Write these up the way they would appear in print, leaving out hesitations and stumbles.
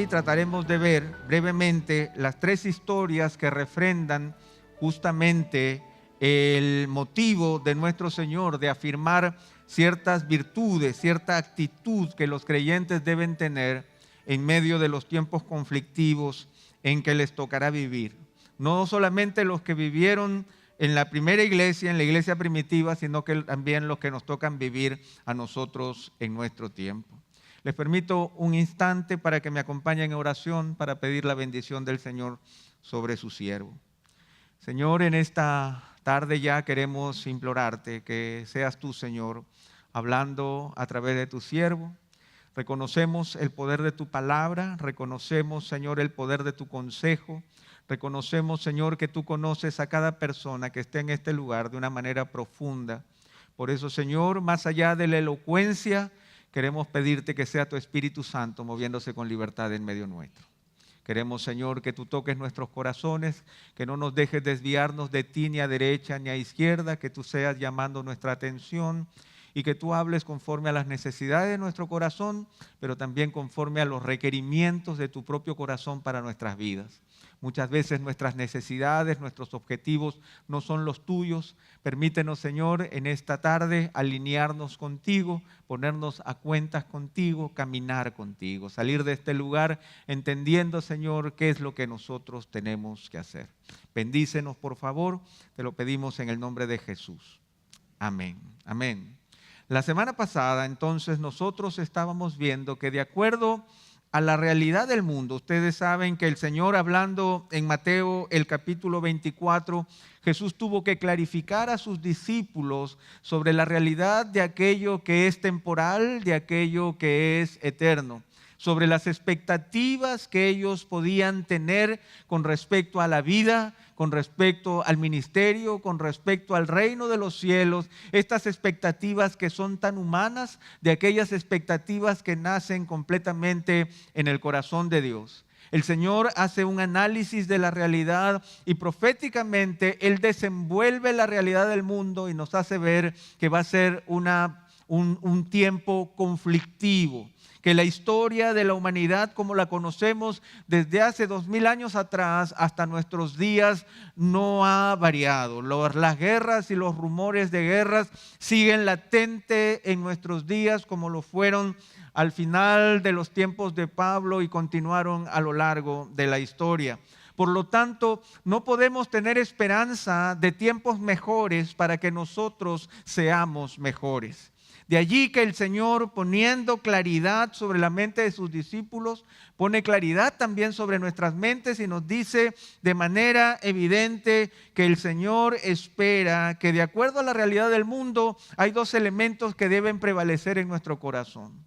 Hoy trataremos de ver brevemente las tres historias que refrendan justamente el motivo de nuestro Señor de afirmar ciertas virtudes, cierta actitud que los creyentes deben tener en medio de los tiempos conflictivos en que les tocará vivir. No solamente los que vivieron en la primera iglesia, en la iglesia primitiva, sino que también los que nos tocan vivir a nosotros en nuestro tiempo. Les permito un instante para que me acompañen en oración para pedir la bendición del Señor sobre su siervo. Señor, en esta tarde ya queremos implorarte que seas tú, Señor, hablando a través de tu siervo. Reconocemos el poder de tu palabra, reconocemos, Señor, el poder de tu consejo. Reconocemos, Señor, que tú conoces a cada persona que esté en este lugar de una manera profunda. Por eso, Señor, más allá de la elocuencia, queremos pedirte que sea tu Espíritu Santo moviéndose con libertad en medio nuestro. Queremos, Señor, que tú toques nuestros corazones, que no nos dejes desviarnos de ti ni a derecha ni a izquierda, que tú seas llamando nuestra atención y que tú hables conforme a las necesidades de nuestro corazón, pero también conforme a los requerimientos de tu propio corazón para nuestras vidas. Muchas veces nuestras necesidades, nuestros objetivos no son los tuyos. Permítenos, Señor, en esta tarde alinearnos contigo, ponernos a cuentas contigo, caminar contigo, salir de este lugar entendiendo, Señor, qué es lo que nosotros tenemos que hacer. Bendícenos, por favor, te lo pedimos en el nombre de Jesús. Amén. Amén. La semana pasada, entonces, nosotros estábamos viendo que de acuerdo a la realidad del mundo, ustedes saben que el Señor, hablando en Mateo el capítulo 24, Jesús tuvo que clarificar a sus discípulos sobre la realidad de aquello que es temporal, de aquello que es eterno, sobre las expectativas que ellos podían tener con respecto a la vida, con respecto al ministerio, con respecto al reino de los cielos, estas expectativas que son tan humanas, de aquellas expectativas que nacen completamente en el corazón de Dios. El Señor hace un análisis de la realidad y proféticamente Él desenvuelve la realidad del mundo y nos hace ver que va a ser un tiempo conflictivo, que la historia de la humanidad como la conocemos desde hace 2000 años atrás hasta nuestros días no ha variado. Las guerras y los rumores de guerras siguen latentes en nuestros días como lo fueron al final de los tiempos de Pablo y continuaron a lo largo de la historia. Por lo tanto, no podemos tener esperanza de tiempos mejores para que nosotros seamos mejores. De allí que el Señor, poniendo claridad sobre la mente de sus discípulos, pone claridad también sobre nuestras mentes y nos dice de manera evidente que el Señor espera que de acuerdo a la realidad del mundo hay dos elementos que deben prevalecer en nuestro corazón.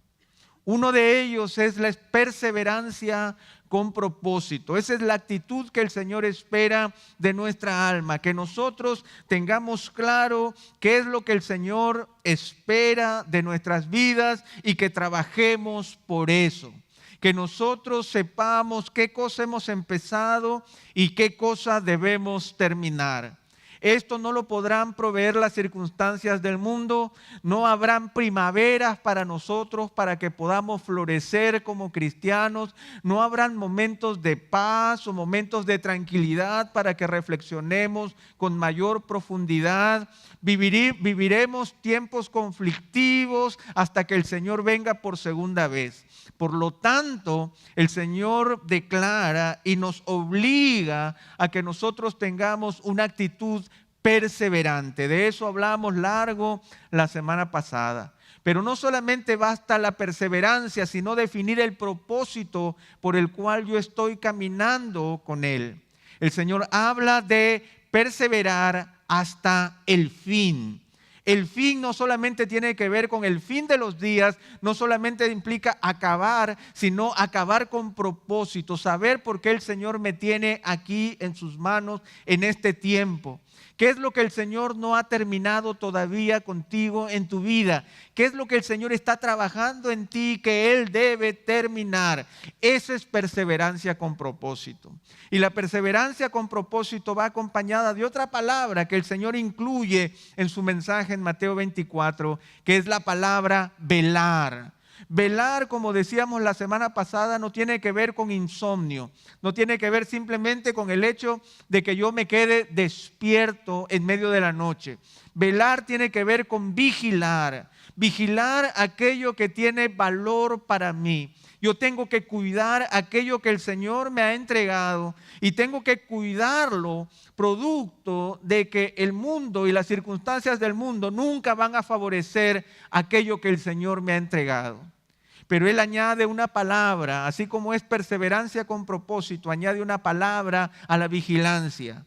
Uno de ellos es la perseverancia con propósito. Esa es la actitud que el Señor espera de nuestra alma, que nosotros tengamos claro qué es lo que el Señor espera de nuestras vidas y que trabajemos por eso. Que nosotros sepamos qué cosa hemos empezado y qué cosa debemos terminar. Esto no lo podrán proveer las circunstancias del mundo, no habrán primaveras para nosotros para que podamos florecer como cristianos, no habrán momentos de paz o momentos de tranquilidad para que reflexionemos con mayor profundidad. Viviremos tiempos conflictivos hasta que el Señor venga por segunda vez. Por lo tanto, el Señor declara y nos obliga a que nosotros tengamos una actitud perseverante. De eso hablamos largo la semana pasada. Pero no solamente basta la perseverancia, sino definir el propósito por el cual yo estoy caminando con Él. El Señor habla de perseverar hasta el fin. El fin no solamente tiene que ver con el fin de los días, no solamente implica acabar, sino acabar con propósito, saber por qué el Señor me tiene aquí en sus manos en este tiempo. ¿Qué es lo que el Señor no ha terminado todavía contigo en tu vida? ¿Qué es lo que el Señor está trabajando en ti que Él debe terminar? Esa es perseverancia con propósito. Y la perseverancia con propósito va acompañada de otra palabra que el Señor incluye en su mensaje en Mateo 24, que es la palabra velar. Velar, como decíamos la semana pasada, no tiene que ver con insomnio, no tiene que ver simplemente con el hecho de que yo me quede despierto en medio de la noche. Velar tiene que ver con vigilar, vigilar aquello que tiene valor para mí. Yo tengo que cuidar aquello que el Señor me ha entregado y tengo que cuidarlo producto de que el mundo y las circunstancias del mundo nunca van a favorecer aquello que el Señor me ha entregado. Pero Él añade una palabra, así como es perseverancia con propósito, añade una palabra a la vigilancia.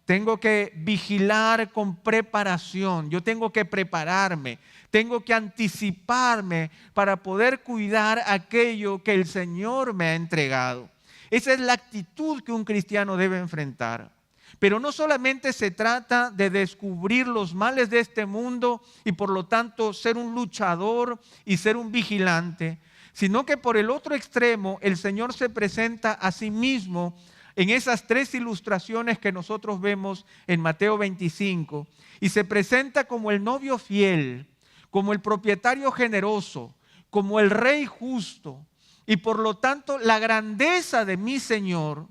Tengo que vigilar con preparación, yo tengo que prepararme, tengo que anticiparme para poder cuidar aquello que el Señor me ha entregado. Esa es la actitud que un cristiano debe enfrentar. Pero no solamente se trata de descubrir los males de este mundo y por lo tanto ser un luchador y ser un vigilante, sino que por el otro extremo el Señor se presenta a sí mismo en esas tres ilustraciones que nosotros vemos en Mateo 25 y se presenta como el novio fiel, como el propietario generoso, como el rey justo y por lo tanto la grandeza de mi Señor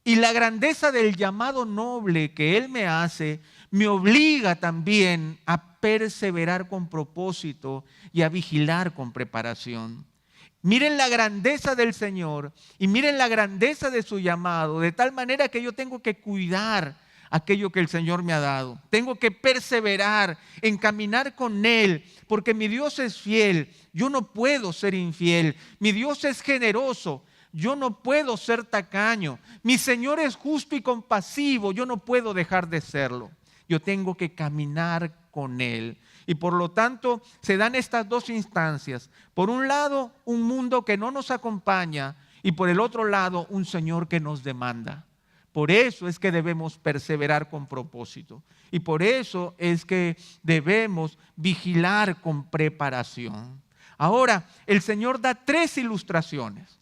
y la grandeza del llamado noble que Él me hace, me obliga también a perseverar con propósito y a vigilar con preparación. Miren la grandeza del Señor y miren la grandeza de su llamado, de tal manera que yo tengo que cuidar aquello que el Señor me ha dado. Tengo que perseverar en caminar con Él, porque mi Dios es fiel, yo no puedo ser infiel. Mi Dios es generoso, yo no puedo ser tacaño. Mi Señor es justo y compasivo, yo no puedo dejar de serlo. Yo tengo que caminar con Él. Y por lo tanto se dan estas dos instancias. Por un lado, un mundo que no nos acompaña y por el otro lado, un Señor que nos demanda. Por eso es que debemos perseverar con propósito. Y por eso es que debemos vigilar con preparación. Ahora, el Señor da tres ilustraciones.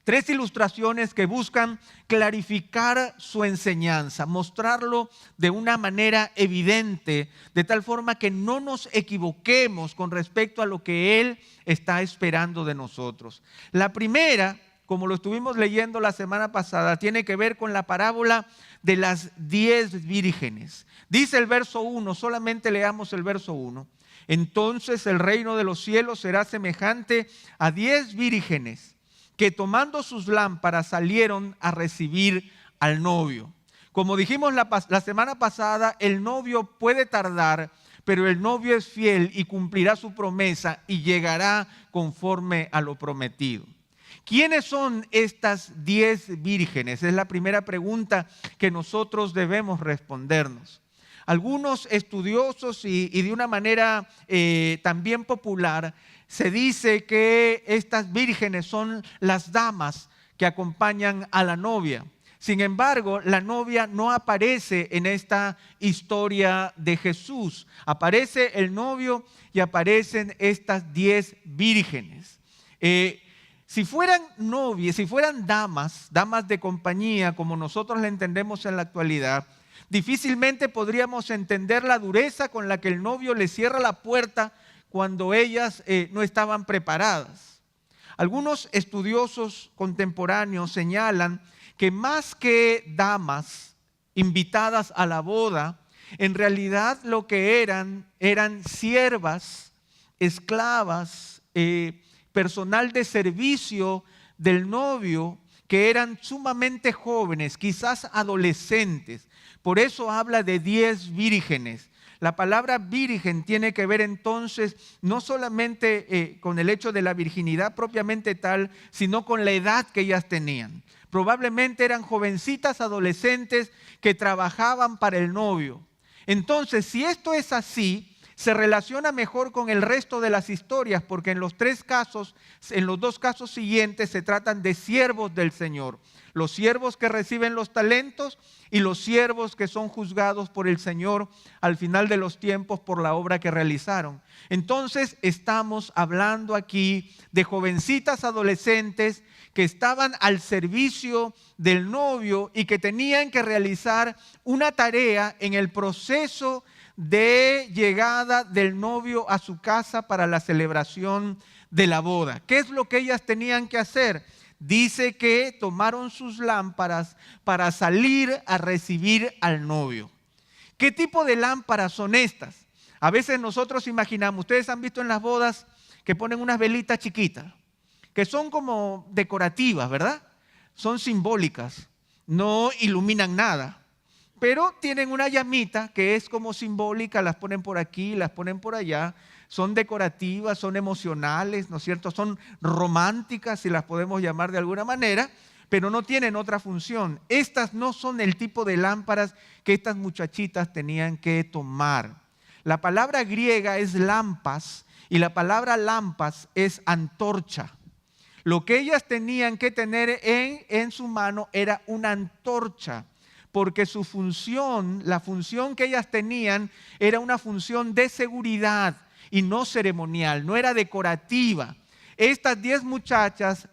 Tres ilustraciones que buscan clarificar su enseñanza, mostrarlo de una manera evidente, de tal forma que no nos equivoquemos con respecto a lo que Él está esperando de nosotros. La primera, como lo estuvimos leyendo la semana pasada, tiene que ver con la parábola de las 10 vírgenes. Dice el verso 1, solamente leamos el verso 1. Entonces el reino de los cielos será semejante a 10 vírgenes que tomando sus lámparas salieron a recibir al novio. Como dijimos la semana pasada, el novio puede tardar, pero el novio es fiel y cumplirá su promesa y llegará conforme a lo prometido. ¿Quiénes son estas 10 vírgenes? Es la primera pregunta que nosotros debemos respondernos. Algunos estudiosos y de una manera también popular se dice que estas vírgenes son las damas que acompañan a la novia. Sin embargo, la novia no aparece en esta historia de Jesús. Aparece el novio y aparecen estas 10 vírgenes. Si fueran novias, si fueran damas de compañía, como nosotros la entendemos en la actualidad, difícilmente podríamos entender la dureza con la que el novio le cierra la puerta cuando ellas no estaban preparadas. Algunos estudiosos contemporáneos señalan que más que damas invitadas a la boda, en realidad lo que eran siervas, esclavas, personal de servicio del novio, que eran sumamente jóvenes, quizás adolescentes. Por eso habla de 10 vírgenes. La palabra virgen tiene que ver entonces no solamente con el hecho de la virginidad propiamente tal, sino con la edad que ellas tenían. Probablemente eran jovencitas adolescentes que trabajaban para el novio. Entonces, si esto es así, se relaciona mejor con el resto de las historias, porque en los dos casos siguientes se tratan de siervos del Señor. Los siervos que reciben los talentos y los siervos que son juzgados por el Señor al final de los tiempos por la obra que realizaron. Entonces estamos hablando aquí de jovencitas adolescentes que estaban al servicio del novio y que tenían que realizar una tarea en el proceso de llegada del novio a su casa para la celebración de la boda. ¿Qué es lo que ellas tenían que hacer? Dice que tomaron sus lámparas para salir a recibir al novio. ¿Qué tipo de lámparas son estas? A veces nosotros imaginamos, ustedes han visto en las bodas que ponen unas velitas chiquitas, que son como decorativas, ¿verdad? Son simbólicas, no iluminan nada, pero tienen una llamita que es como simbólica, las ponen por aquí, las ponen por allá, son decorativas, son emocionales, ¿no es cierto? Son románticas, si las podemos llamar de alguna manera, pero no tienen otra función. Estas no son el tipo de lámparas que estas muchachitas tenían que tomar. La palabra griega es lampas y la palabra lampas es antorcha. Lo que ellas tenían que tener en su mano era una antorcha, porque su función, la función que ellas tenían, era una función de seguridad y no ceremonial, no era decorativa. Estas 10 muchachas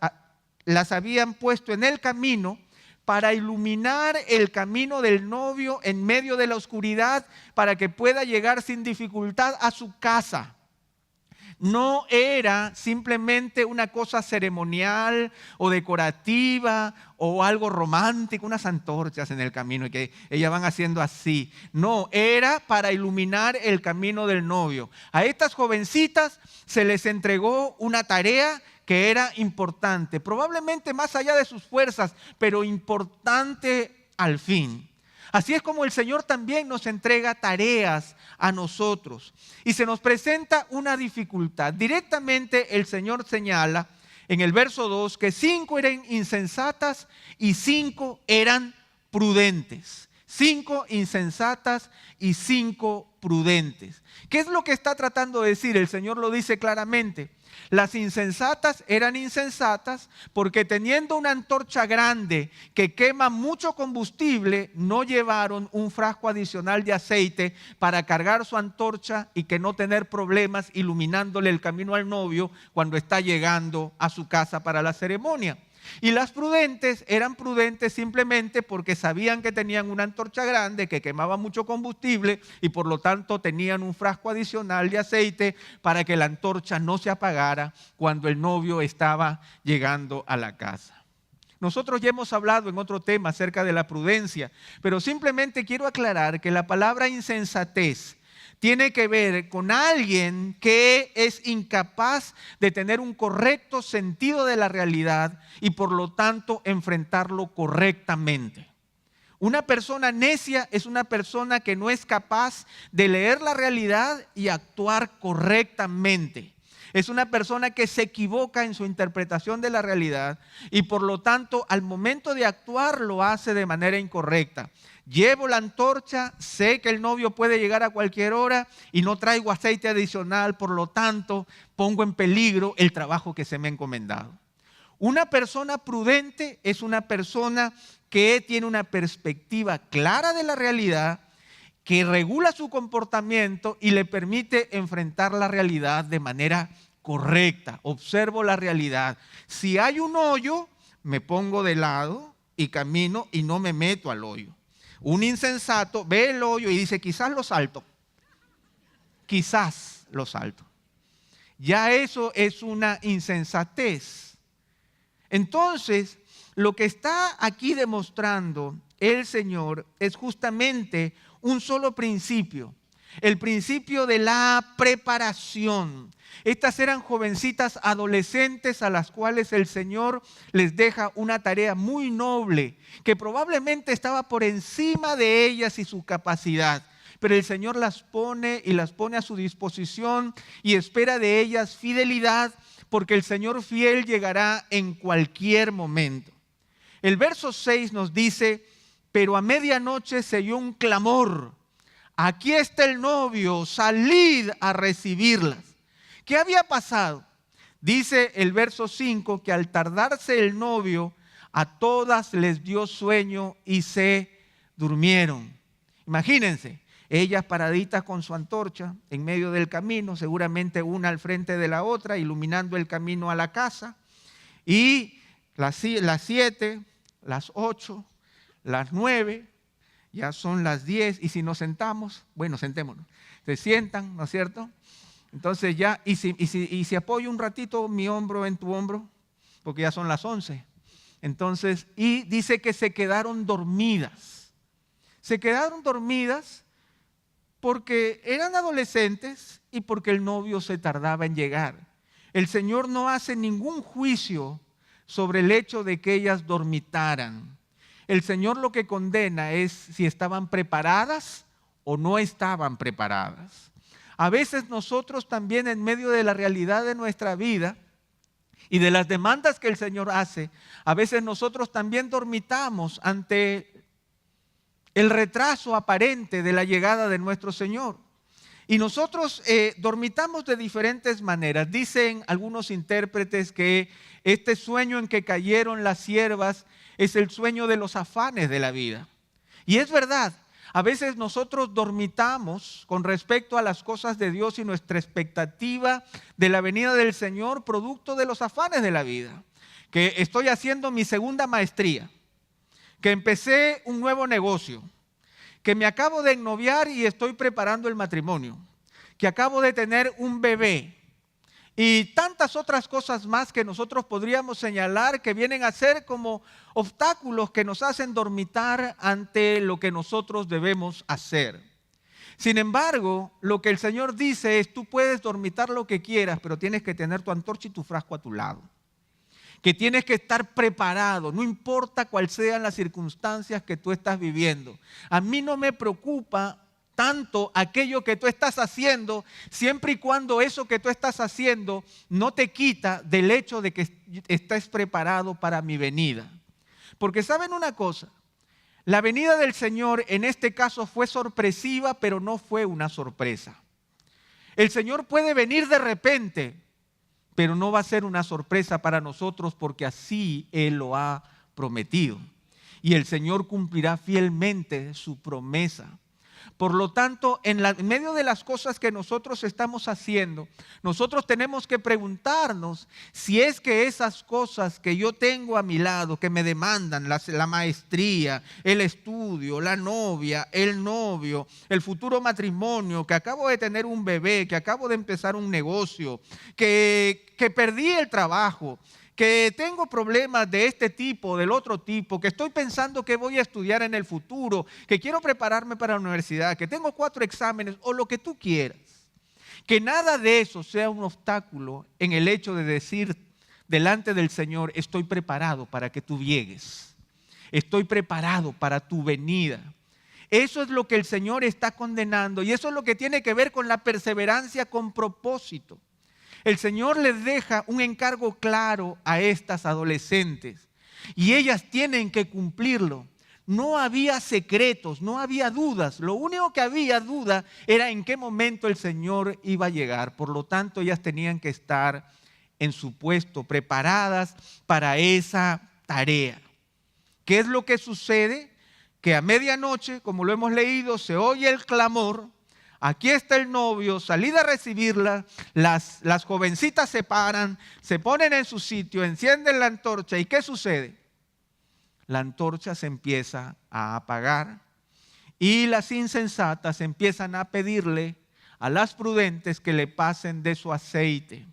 las habían puesto en el camino para iluminar el camino del novio en medio de la oscuridad para que pueda llegar sin dificultad a su casa. No era simplemente una cosa ceremonial o decorativa o algo romántico, unas antorchas en el camino y que ellas van haciendo así. No, era para iluminar el camino del novio. A estas jovencitas se les entregó una tarea que era importante, probablemente más allá de sus fuerzas, pero importante al fin. Así es como el Señor también nos entrega tareas a nosotros. Y se nos presenta una dificultad. Directamente el Señor señala en el verso 2 que 5 eran insensatas y 5 eran prudentes. 5 insensatas y 5 prudentes. ¿Qué es lo que está tratando de decir? El Señor lo dice claramente. Las insensatas eran insensatas porque teniendo una antorcha grande que quema mucho combustible, no llevaron un frasco adicional de aceite para cargar su antorcha y que no tener problemas iluminándole el camino al novio cuando está llegando a su casa para la ceremonia. Y las prudentes eran prudentes simplemente porque sabían que tenían una antorcha grande que quemaba mucho combustible y por lo tanto tenían un frasco adicional de aceite para que la antorcha no se apagara cuando el novio estaba llegando a la casa. Nosotros ya hemos hablado en otro tema acerca de la prudencia, pero simplemente quiero aclarar que la palabra insensatez tiene que ver con alguien que es incapaz de tener un correcto sentido de la realidad y por lo tanto enfrentarlo correctamente. Una persona necia es una persona que no es capaz de leer la realidad y actuar correctamente. Es una persona que se equivoca en su interpretación de la realidad y por lo tanto al momento de actuar lo hace de manera incorrecta. Llevo la antorcha, sé que el novio puede llegar a cualquier hora y no traigo aceite adicional, por lo tanto pongo en peligro el trabajo que se me ha encomendado. Una persona prudente es una persona que tiene una perspectiva clara de la realidad, que regula su comportamiento y le permite enfrentar la realidad de manera correcta. Observo la realidad. Si hay un hoyo, me pongo de lado y camino y no me meto al hoyo. Un insensato ve el hoyo y dice, quizás lo salto. Quizás lo salto. Ya eso es una insensatez. Entonces, lo que está aquí demostrando el Señor es justamente un solo principio. El principio de la preparación. Estas eran jovencitas adolescentes a las cuales el Señor les deja una tarea muy noble, que probablemente estaba por encima de ellas y su capacidad. Pero el Señor las pone y las pone a su disposición y espera de ellas fidelidad, porque el Señor fiel llegará en cualquier momento. El verso 6 nos dice, pero a medianoche se oyó un clamor. Aquí está el novio, salid a recibirlas. ¿Qué había pasado? Dice el verso 5 que al tardarse el novio, a todas les dio sueño y se durmieron. Imagínense, ellas paraditas con su antorcha en medio del camino, seguramente una al frente de la otra, iluminando el camino a la casa. Y las 7, las 8, las 9... ya son las 10 y si nos sentamos, bueno, sentémonos. se sientan, ¿no es cierto? Entonces ya, y si apoyo un ratito mi hombro en tu hombro, porque ya son las 11. Entonces, y dice que se quedaron dormidas. Se quedaron dormidas porque eran adolescentes y porque el novio se tardaba en llegar. El Señor no hace ningún juicio sobre el hecho de que ellas dormitaran. El Señor lo que condena es si estaban preparadas o no estaban preparadas. A veces nosotros también en medio de la realidad de nuestra vida y de las demandas que el Señor hace, a veces nosotros también dormitamos ante el retraso aparente de la llegada de nuestro Señor. Y nosotros dormitamos de diferentes maneras. Dicen algunos intérpretes que este sueño en que cayeron las siervas es el sueño de los afanes de la vida. Y es verdad. A veces nosotros dormitamos con respecto a las cosas de Dios y nuestra expectativa de la venida del Señor, producto de los afanes de la vida. Que estoy haciendo mi segunda maestría, que empecé un nuevo negocio, que me acabo de ennoviar y estoy preparando el matrimonio, que acabo de tener un bebé y tantas otras cosas más que nosotros podríamos señalar que vienen a ser como obstáculos que nos hacen dormitar ante lo que nosotros debemos hacer. Sin embargo, lo que el Señor dice es: tú puedes dormitar lo que quieras, pero tienes que tener tu antorcha y tu frasco a tu lado. Que tienes que estar preparado, no importa cuáles sean las circunstancias que tú estás viviendo. A mí no me preocupa tanto aquello que tú estás haciendo, siempre y cuando eso que tú estás haciendo no te quita del hecho de que estés preparado para mi venida. Porque ¿saben una cosa? La venida del Señor en este caso fue sorpresiva, pero no fue una sorpresa. El Señor puede venir de repente, pero no va a ser una sorpresa para nosotros porque así Él lo ha prometido. Y el Señor cumplirá fielmente su promesa. Por lo tanto, en medio de las cosas que nosotros estamos haciendo, nosotros tenemos que preguntarnos si es que esas cosas que yo tengo a mi lado, que me demandan, la maestría, el estudio, la novia, el novio, el futuro matrimonio, que acabo de tener un bebé, que acabo de empezar un negocio, que perdí el trabajo, que tengo problemas de este tipo, del otro tipo, que estoy pensando que voy a estudiar en el futuro, que quiero prepararme para la universidad, que tengo 4 exámenes o lo que tú quieras. Que nada de eso sea un obstáculo en el hecho de decir delante del Señor: estoy preparado para que tú llegues. Estoy preparado para tu venida. Eso es lo que el Señor está condenando y eso es lo que tiene que ver con la perseverancia con propósito. El Señor les deja un encargo claro a estas adolescentes y ellas tienen que cumplirlo. No había secretos, no había dudas. Lo único que había duda era en qué momento el Señor iba a llegar. Por lo tanto, ellas tenían que estar en su puesto, preparadas para esa tarea. ¿Qué es lo que sucede? Que a medianoche, como lo hemos leído, se oye el clamor. Aquí está el novio, salid a recibirla, las jovencitas se paran, se ponen en su sitio, encienden la antorcha. ¿Y qué sucede? La antorcha se empieza a apagar y las insensatas empiezan a pedirle a las prudentes que le pasen de su aceite.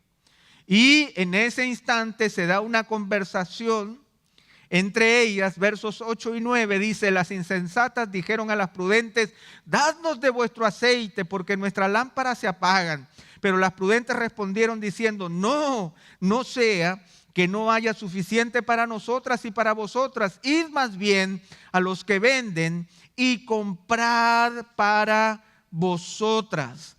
Y en ese instante se da una conversación entre ellas. Versos 8 y 9 dice: las insensatas dijeron a las prudentes: dadnos de vuestro aceite, porque nuestras lámparas se apagan. Pero las prudentes respondieron diciendo: no sea que no haya suficiente para nosotras y para vosotras. Id más bien a los que venden y comprad para vosotras.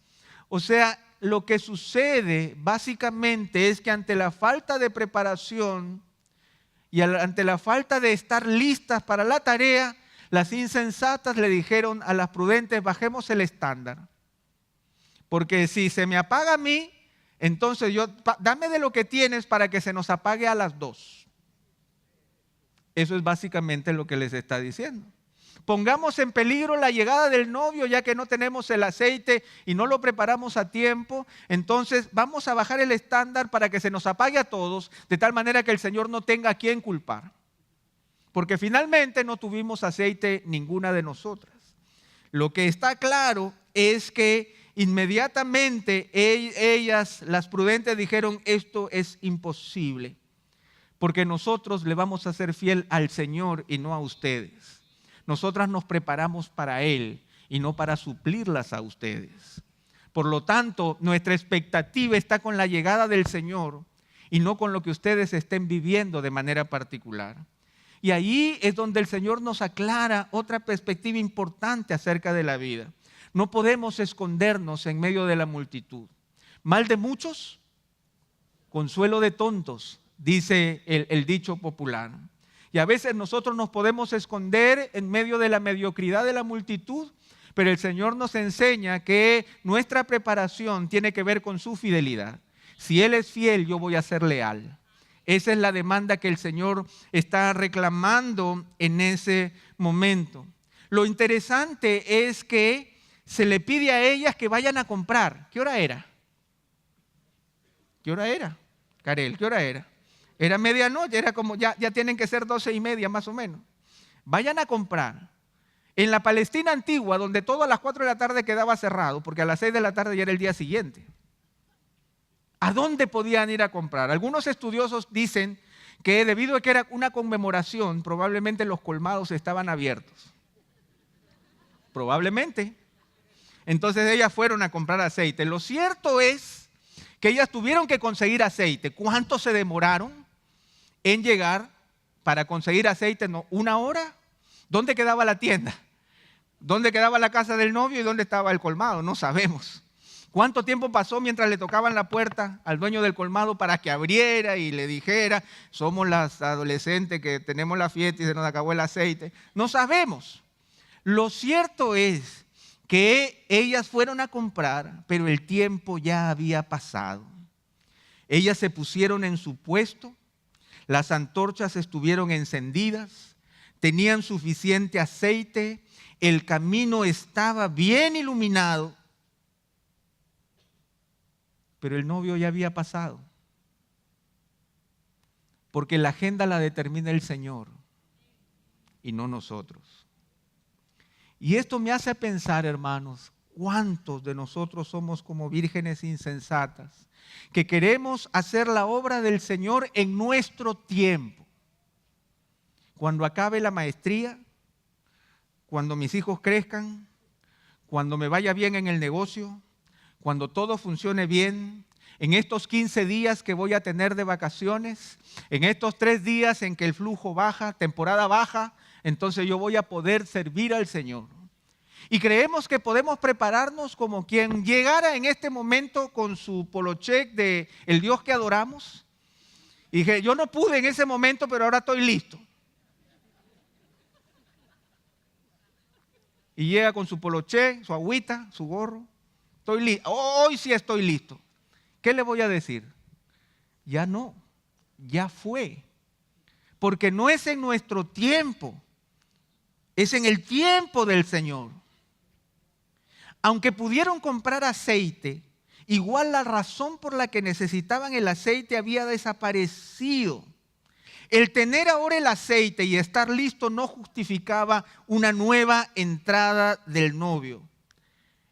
O sea, lo que sucede básicamente es que ante la falta de preparación y ante la falta de estar listas para la tarea, las insensatas le dijeron a las prudentes: bajemos el estándar. Porque si se me apaga a mí, entonces dame de lo que tienes para que se nos apague a las 2. Eso es básicamente lo que les está diciendo. Pongamos en peligro la llegada del novio, ya que no tenemos el aceite y no lo preparamos a tiempo. Entonces vamos a bajar el estándar para que se nos apague a todos, de tal manera que el Señor no tenga a quién culpar. Porque finalmente no tuvimos aceite ninguna de nosotras. Lo que está claro es que inmediatamente ellas, las prudentes, dijeron: esto es imposible, porque nosotros le vamos a ser fiel al Señor y no a ustedes. Nosotras nos preparamos para Él y no para suplirlas a ustedes. Por lo tanto, nuestra expectativa está con la llegada del Señor y no con lo que ustedes estén viviendo de manera particular. Y ahí es donde el Señor nos aclara otra perspectiva importante acerca de la vida. No podemos escondernos en medio de la multitud. Mal de muchos, consuelo de tontos, dice el dicho popular. Y a veces nosotros nos podemos esconder en medio de la mediocridad de la multitud, pero el Señor nos enseña que nuestra preparación tiene que ver con su fidelidad. Si Él es fiel, yo voy a ser leal. Esa es la demanda que el Señor está reclamando en ese momento. Lo interesante es que se le pide a ellas que vayan a comprar. ¿Qué hora era? ¿Qué hora era? Karel, ¿qué hora era? Era medianoche, era como ya tienen que ser 12:30 más o menos. Vayan a comprar. En la Palestina antigua, donde todo a las 4 de la tarde quedaba cerrado, porque a las 6 de la tarde ya era el día siguiente. ¿A dónde podían ir a comprar? Algunos estudiosos dicen que debido a que era una conmemoración, probablemente los colmados estaban abiertos. Probablemente. Entonces ellas fueron a comprar aceite. Lo cierto es que ellas tuvieron que conseguir aceite. ¿Cuánto se demoraron en llegar para conseguir aceite? No, ¿1 hora? ¿Dónde quedaba la tienda? ¿Dónde quedaba la casa del novio y dónde estaba el colmado? No sabemos. ¿Cuánto tiempo pasó mientras le tocaban la puerta al dueño del colmado para que abriera y le dijera: somos las adolescentes que tenemos la fiesta y se nos acabó el aceite? No sabemos. Lo cierto es que ellas fueron a comprar, pero el tiempo ya había pasado. Ellas se pusieron en su puesto, las antorchas estuvieron encendidas, tenían suficiente aceite, el camino estaba bien iluminado, pero el novio ya había pasado. Porque la agenda la determina el Señor y no nosotros. Y esto me hace pensar, hermanos, cuántos de nosotros somos como vírgenes insensatas, que queremos hacer la obra del Señor en nuestro tiempo. Cuando acabe la maestría, cuando mis hijos crezcan, cuando me vaya bien en el negocio, cuando todo funcione bien, en estos 15 días que voy a tener de vacaciones, en estos 3 días en que el flujo baja, temporada baja, entonces yo voy a poder servir al Señor. Y creemos que podemos prepararnos como quien llegara en este momento con su polocheck de el Dios que adoramos. Y dije: yo no pude en ese momento, pero ahora estoy listo. Y llega con su polocheck, su agüita, su gorro. Estoy listo. Hoy sí estoy listo. ¿Qué le voy a decir? Ya no, ya fue. Porque no es en nuestro tiempo, es en el tiempo del Señor. Aunque pudieron comprar aceite, igual la razón por la que necesitaban el aceite había desaparecido. El tener ahora el aceite y estar listo no justificaba una nueva entrada del novio.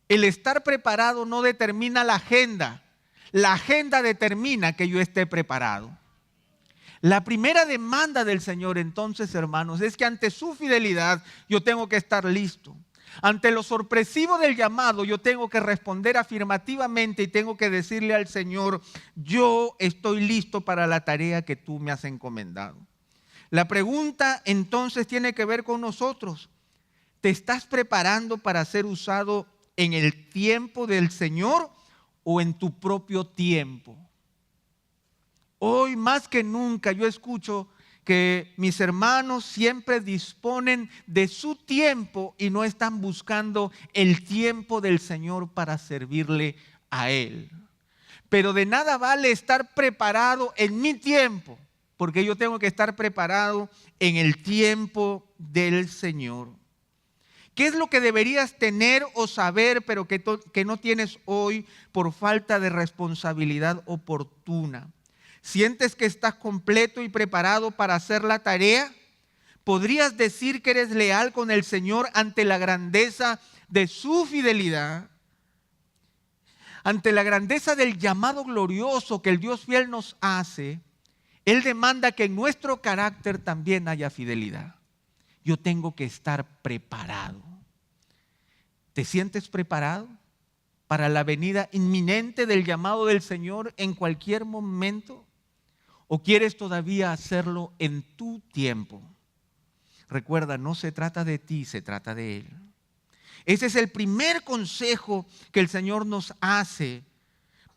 El estar preparado no determina la agenda. La agenda determina que yo esté preparado. La primera demanda del Señor, entonces, hermanos, es que ante su fidelidad yo tengo que estar listo. Ante lo sorpresivo del llamado, yo tengo que responder afirmativamente y tengo que decirle al Señor: yo estoy listo para la tarea que tú me has encomendado. La pregunta entonces tiene que ver con nosotros. ¿Te estás preparando para ser usado en el tiempo del Señor o en tu propio tiempo? Hoy más que nunca yo escucho que mis hermanos siempre disponen de su tiempo y no están buscando el tiempo del Señor para servirle a Él. Pero de nada vale estar preparado en mi tiempo, porque yo tengo que estar preparado en el tiempo del Señor. ¿Qué es lo que deberías tener o saber, pero que no tienes hoy por falta de responsabilidad oportuna? ¿Sientes que estás completo y preparado para hacer la tarea? ¿Podrías decir que eres leal con el Señor ante la grandeza de su fidelidad? ante la grandeza del llamado glorioso que el Dios fiel nos hace, Él demanda que en nuestro carácter también haya fidelidad. Yo tengo que estar preparado. ¿Te sientes preparado para la venida inminente del llamado del Señor en cualquier momento? ¿O quieres todavía hacerlo en tu tiempo? Recuerda, no se trata de ti, se trata de Él. Ese es el primer consejo que el Señor nos hace,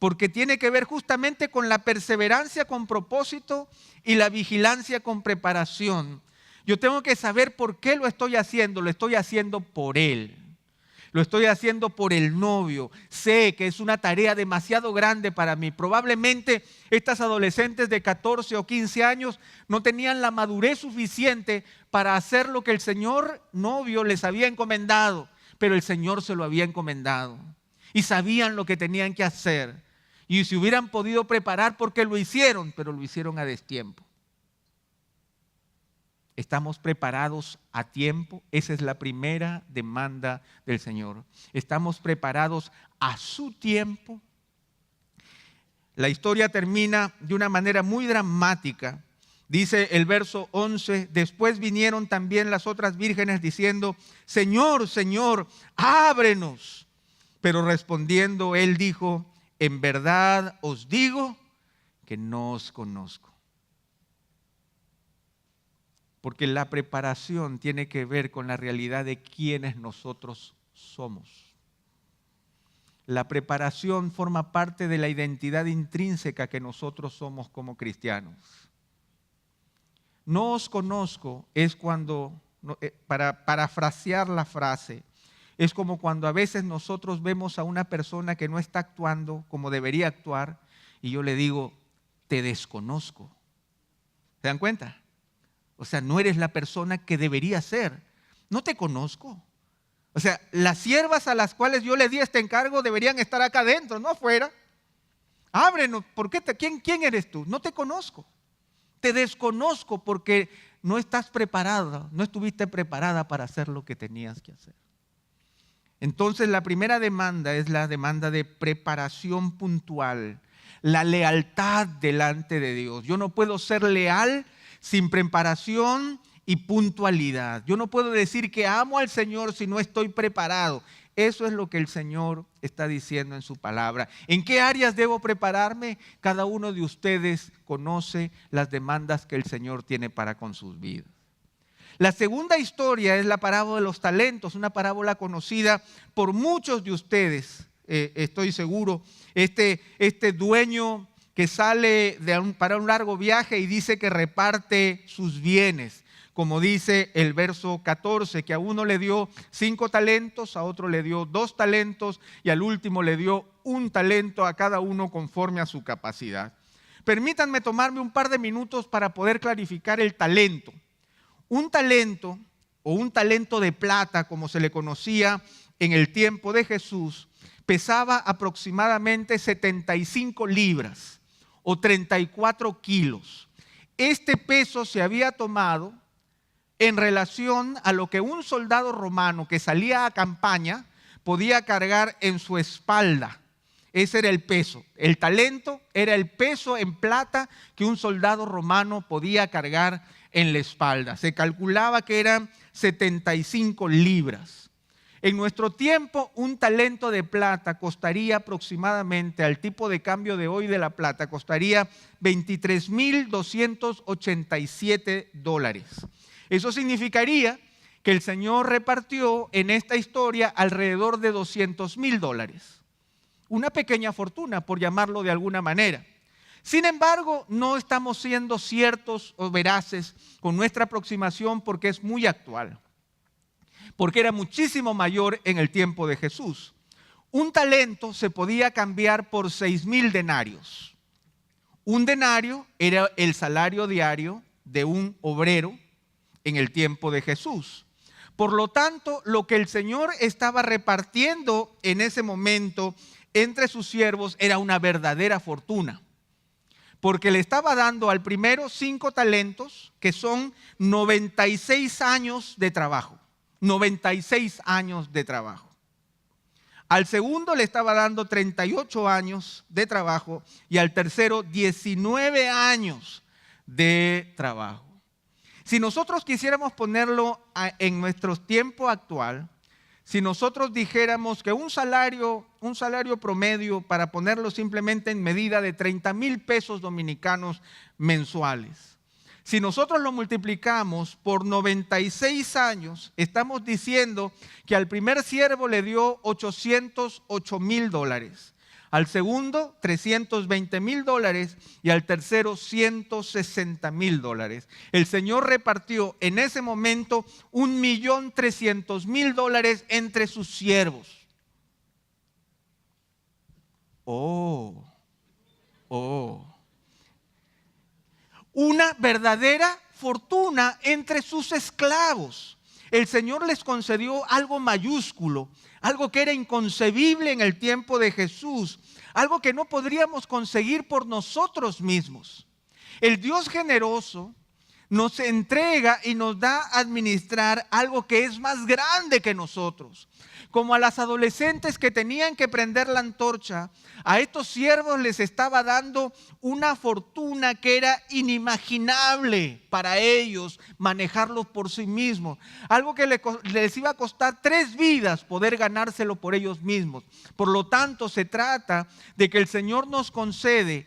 porque tiene que ver justamente con la perseverancia con propósito y la vigilancia con preparación. Yo tengo que saber por qué lo estoy haciendo por Él. Lo estoy haciendo por el novio. Sé que es una tarea demasiado grande para mí. Probablemente estas adolescentes de 14 o 15 años no tenían la madurez suficiente para hacer lo que el Señor novio les había encomendado, pero el Señor se lo había encomendado. Y sabían lo que tenían que hacer. Y si hubieran podido preparar, porque lo hicieron, pero lo hicieron a destiempo. ¿Estamos preparados a tiempo? Esa es la primera demanda del Señor. ¿Estamos preparados a su tiempo? La historia termina de una manera muy dramática. Dice el verso 11, después vinieron también las otras vírgenes diciendo, Señor, Señor, ábrenos. Pero respondiendo él dijo, en verdad os digo que no os conozco. Porque la preparación tiene que ver con la realidad de quiénes nosotros somos. La preparación forma parte de la identidad intrínseca que nosotros somos como cristianos. No os conozco es cuando, para parafrasear la frase, es como cuando a veces nosotros vemos a una persona que no está actuando como debería actuar y yo le digo, te desconozco. ¿Se dan cuenta? O sea, no eres la persona que debería ser. No te conozco. O sea, las siervas a las cuales yo le di este encargo deberían estar acá adentro, no afuera. Ábrenos, ¿quién eres tú? No te conozco. Te desconozco porque no estás preparada, no estuviste preparada para hacer lo que tenías que hacer. Entonces, la primera demanda es la demanda de preparación puntual, la lealtad delante de Dios. Yo no puedo ser leal sin preparación y puntualidad. Yo no puedo decir que amo al Señor si no estoy preparado. Eso es lo que el Señor está diciendo en su palabra. ¿En qué áreas debo prepararme? Cada uno de ustedes conoce las demandas que el Señor tiene para con sus vidas. La segunda historia es la parábola de los talentos, una parábola conocida por muchos de ustedes, estoy seguro. Este dueño que sale para un largo viaje y dice que reparte sus bienes, como dice el verso 14, que a uno le dio 5 talentos, a otro le dio 2 talentos y al último le dio 1 talento a cada uno conforme a su capacidad. Permítanme tomarme un par de minutos para poder clarificar el talento. Un talento o un talento de plata, como se le conocía en el tiempo de Jesús, pesaba aproximadamente 75 libras o 34 kilos. Este peso se había tomado en relación a lo que un soldado romano que salía a campaña podía cargar en su espalda. Ese era el peso. El talento era el peso en plata que un soldado romano podía cargar en la espalda. Se calculaba que eran 75 libras. En nuestro tiempo, un talento de plata costaría aproximadamente, al tipo de cambio de hoy de la plata, costaría $23,287. Eso significaría que el Señor repartió en esta historia alrededor de $200,000. Una pequeña fortuna, por llamarlo de alguna manera. Sin embargo, no estamos siendo ciertos o veraces con nuestra aproximación porque es muy actual. Porque era muchísimo mayor en el tiempo de Jesús. Un talento se podía cambiar por 6,000 denarios. Un denario era el salario diario de un obrero en el tiempo de Jesús. Por lo tanto, lo que el Señor estaba repartiendo en ese momento entre sus siervos era una verdadera fortuna. Porque le estaba dando al primero 5 talentos, que son 96 años de trabajo. 96 años de trabajo. Al segundo le estaba dando 38 años de trabajo y al tercero 19 años de trabajo. Si nosotros quisiéramos ponerlo en nuestro tiempo actual, si nosotros dijéramos que un salario promedio, para ponerlo simplemente en medida de 30,000 pesos dominicanos mensuales, si nosotros lo multiplicamos por 96 años, estamos diciendo que al primer siervo le dio $808,000, al segundo $320,000 y al tercero $160,000. El Señor repartió en ese momento $1,300,000 entre sus siervos. Una verdadera fortuna entre sus esclavos. El Señor les concedió algo mayúsculo, algo que era inconcebible en el tiempo de Jesús, algo que no podríamos conseguir por nosotros mismos. El Dios generoso nos entrega y nos da a administrar algo que es más grande que nosotros. Como a las adolescentes que tenían que prender la antorcha, a estos siervos les estaba dando una fortuna que era inimaginable para ellos manejarlos por sí mismos. Algo que les iba a costar 3 vidas poder ganárselo por ellos mismos. Por lo tanto, se trata de que el Señor nos concede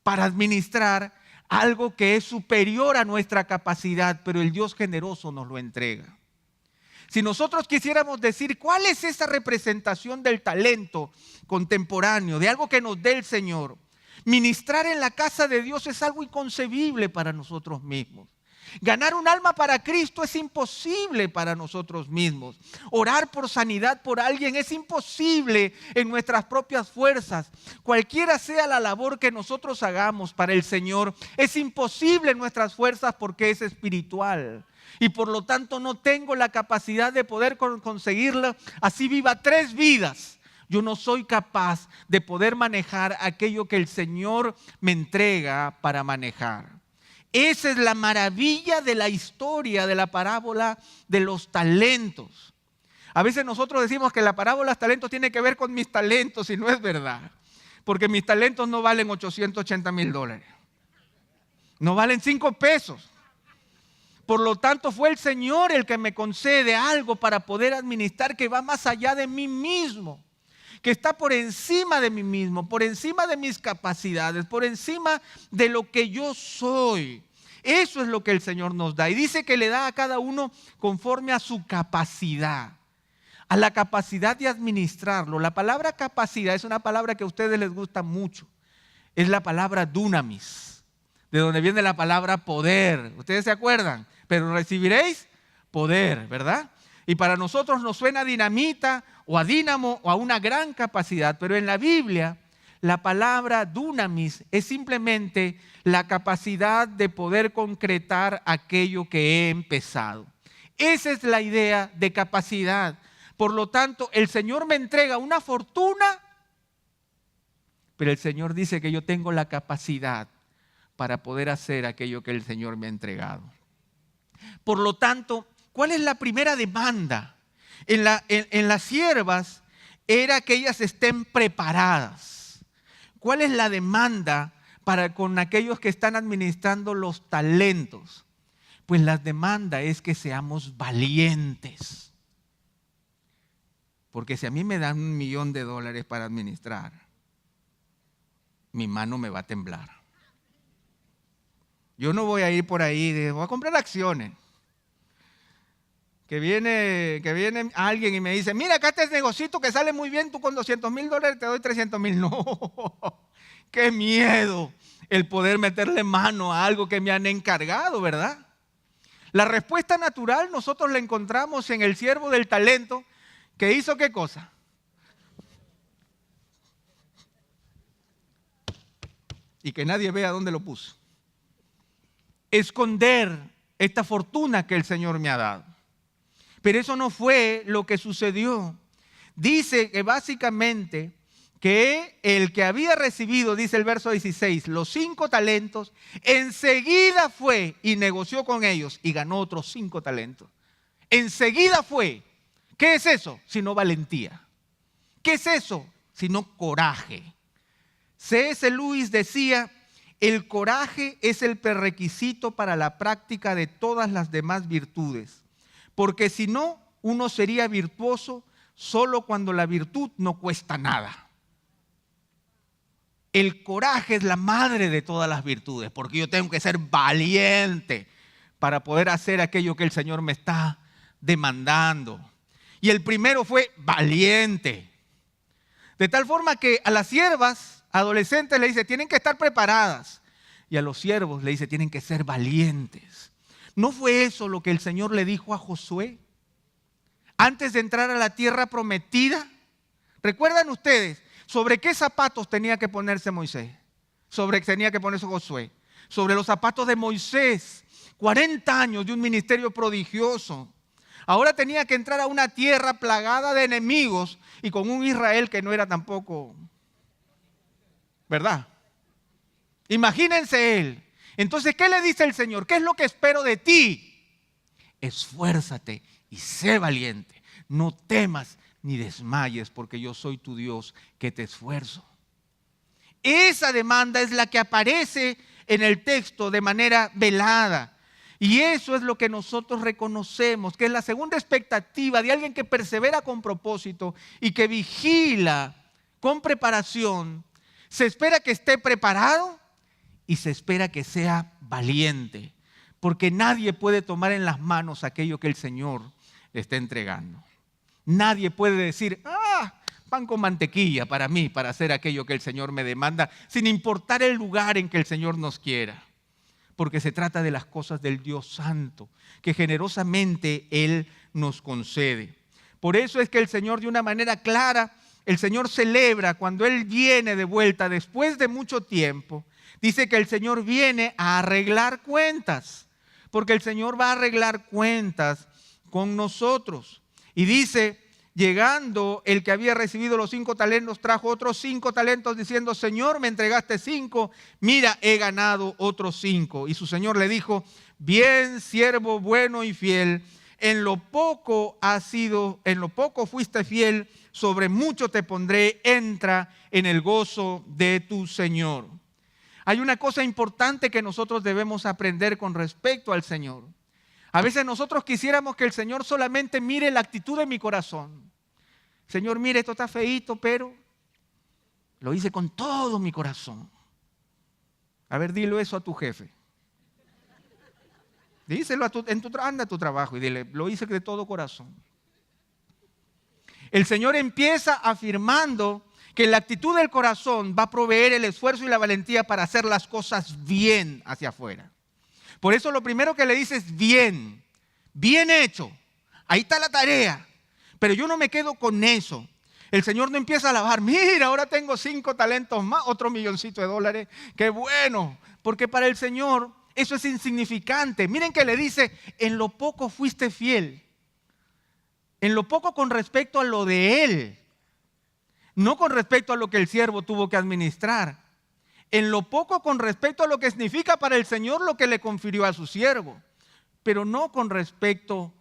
para administrar algo que es superior a nuestra capacidad, pero el Dios generoso nos lo entrega. Si nosotros quisiéramos decir cuál es esa representación del talento contemporáneo, de algo que nos dé el Señor, ministrar en la casa de Dios es algo inconcebible para nosotros mismos. Ganar un alma para Cristo es imposible para nosotros mismos. Orar por sanidad por alguien es imposible en nuestras propias fuerzas. Cualquiera sea la labor que nosotros hagamos para el Señor, es imposible en nuestras fuerzas porque es espiritual. Y por lo tanto no tengo la capacidad de poder conseguirlo. Así viva 3 vidas, yo no soy capaz de poder manejar aquello que el Señor me entrega para manejar. Esa es la maravilla de la historia de la parábola de los talentos. A veces nosotros decimos que la parábola de los talentos tiene que ver con mis talentos y no es verdad. Porque mis talentos no valen $880,000. No valen 5 pesos. Por lo tanto, fue el Señor el que me concede algo para poder administrar que va más allá de mí mismo, que está por encima de mí mismo, por encima de mis capacidades, por encima de lo que yo soy. Eso es lo que el Señor nos da. Y dice que le da a cada uno conforme a su capacidad, a la capacidad de administrarlo. La palabra capacidad es una palabra que a ustedes les gusta mucho. Es la palabra dunamis, de donde viene la palabra poder. ¿Ustedes se acuerdan? Pero recibiréis poder, ¿verdad? Y para nosotros nos suena a dinamita o a dínamo o a una gran capacidad. Pero en la Biblia, la palabra dunamis es simplemente la capacidad de poder concretar aquello que he empezado. Esa es la idea de capacidad. Por lo tanto, el Señor me entrega una fortuna, pero el Señor dice que yo tengo la capacidad para poder hacer aquello que el Señor me ha entregado. Por lo tanto, ¿cuál es la primera demanda? En las siervas era que ellas estén preparadas. ¿Cuál es la demanda con aquellos que están administrando los talentos? Pues la demanda es que seamos valientes. Porque si a mí me dan $1,000,000 para administrar, mi mano me va a temblar. Yo no voy a ir por ahí, voy a comprar acciones. Que viene alguien y me dice, mira, acá está este negocito que sale muy bien, tú con $200,000 te doy $300,000. No, qué miedo el poder meterle mano a algo que me han encargado, ¿verdad? La respuesta natural nosotros la encontramos en el siervo del talento, que hizo ¿qué cosa? Y que nadie vea dónde lo puso. Esconder esta fortuna que el Señor me ha dado. Pero eso no fue lo que sucedió. Dice que básicamente que el que había recibido, dice el verso 16, los 5 talentos, enseguida fue y negoció con ellos y ganó otros 5 talentos. Enseguida fue. ¿Qué es eso? Sino valentía. ¿Qué es eso? Sino coraje. C.S. Lewis decía, el coraje es el prerequisito para la práctica de todas las demás virtudes, porque si no, uno sería virtuoso solo cuando la virtud no cuesta nada. El coraje es la madre de todas las virtudes, porque yo tengo que ser valiente para poder hacer aquello que el Señor me está demandando. Y el primero fue valiente. De tal forma que a las siervas adolescentes le dice, tienen que estar preparadas. Y a los siervos le dice, tienen que ser valientes. ¿No fue eso lo que el Señor le dijo a Josué? Antes de entrar a la tierra prometida. ¿Recuerdan ustedes sobre qué zapatos tenía que ponerse Moisés? Tenía que ponerse Josué. Sobre los zapatos de Moisés. 40 años de un ministerio prodigioso. Ahora tenía que entrar a una tierra plagada de enemigos y con un Israel que no era tampoco, ¿verdad? Imagínense él. Entonces, ¿qué le dice el Señor? ¿Qué es lo que espero de ti? Esfuérzate y sé valiente. No temas ni desmayes, porque yo soy tu Dios que te esfuerzo. Esa demanda es la que aparece en el texto de manera velada. Y eso es lo que nosotros reconocemos, que es la segunda expectativa de alguien que persevera con propósito y que vigila con preparación. Se espera que esté preparado y se espera que sea valiente, porque nadie puede tomar en las manos aquello que el Señor le está entregando. Nadie puede decir, pan con mantequilla para mí, para hacer aquello que el Señor me demanda, sin importar el lugar en que el Señor nos quiera. Porque se trata de las cosas del Dios Santo, que generosamente Él nos concede. Por eso es que el Señor, de una manera clara, el Señor celebra cuando Él viene de vuelta después de mucho tiempo. Dice que el Señor viene a arreglar cuentas, porque el Señor va a arreglar cuentas con nosotros. Y dice, llegando el que había recibido los 5 talentos, trajo otros 5 talentos diciendo, Señor, me entregaste 5, mira, he ganado otros 5. Y su Señor le dijo, bien, siervo bueno y fiel, en lo poco fuiste fiel, sobre mucho te pondré, entra en el gozo de tu Señor. Hay una cosa importante que nosotros debemos aprender con respecto al Señor. A veces nosotros quisiéramos que el Señor solamente mire la actitud de mi corazón. Señor, mire, esto está feíto, pero lo hice con todo mi corazón. A ver, dilo eso a tu jefe. Díselo anda a tu trabajo y dile, lo hice de todo corazón. El Señor empieza afirmando que la actitud del corazón va a proveer el esfuerzo y la valentía para hacer las cosas bien hacia afuera. Por eso lo primero que le dice es bien hecho. Ahí está la tarea. Pero yo no me quedo con eso. El Señor no empieza a alabar. Mira, ahora tengo 5 talentos más, otro milloncito de dólares. ¡Qué bueno! Porque para el Señor eso es insignificante. Miren que le dice, en lo poco fuiste fiel. En lo poco con respecto a lo de Él. No con respecto a lo que el siervo tuvo que administrar. En lo poco con respecto a lo que significa para el Señor lo que le confirió a su siervo. Pero no con respecto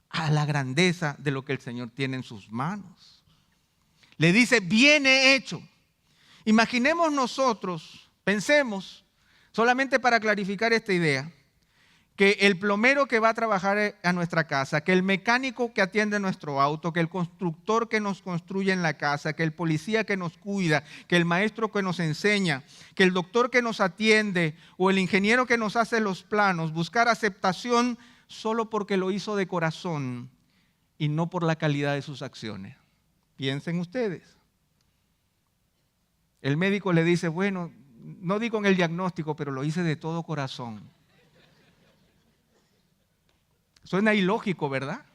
a la grandeza de lo que el Señor tiene en sus manos. Le dice, bien hecho. Imaginemos nosotros, pensemos, solamente para clarificar esta idea, que el plomero que va a trabajar a nuestra casa, que el mecánico que atiende nuestro auto, que el constructor que nos construye en la casa, que el policía que nos cuida, que el maestro que nos enseña, que el doctor que nos atiende o el ingeniero que nos hace los planos, buscar aceptación solo porque lo hizo de corazón y no por la calidad de sus acciones. Piensen ustedes. El médico le dice, bueno, no digo en el diagnóstico, pero lo hice de todo corazón. Suena ilógico, ¿verdad?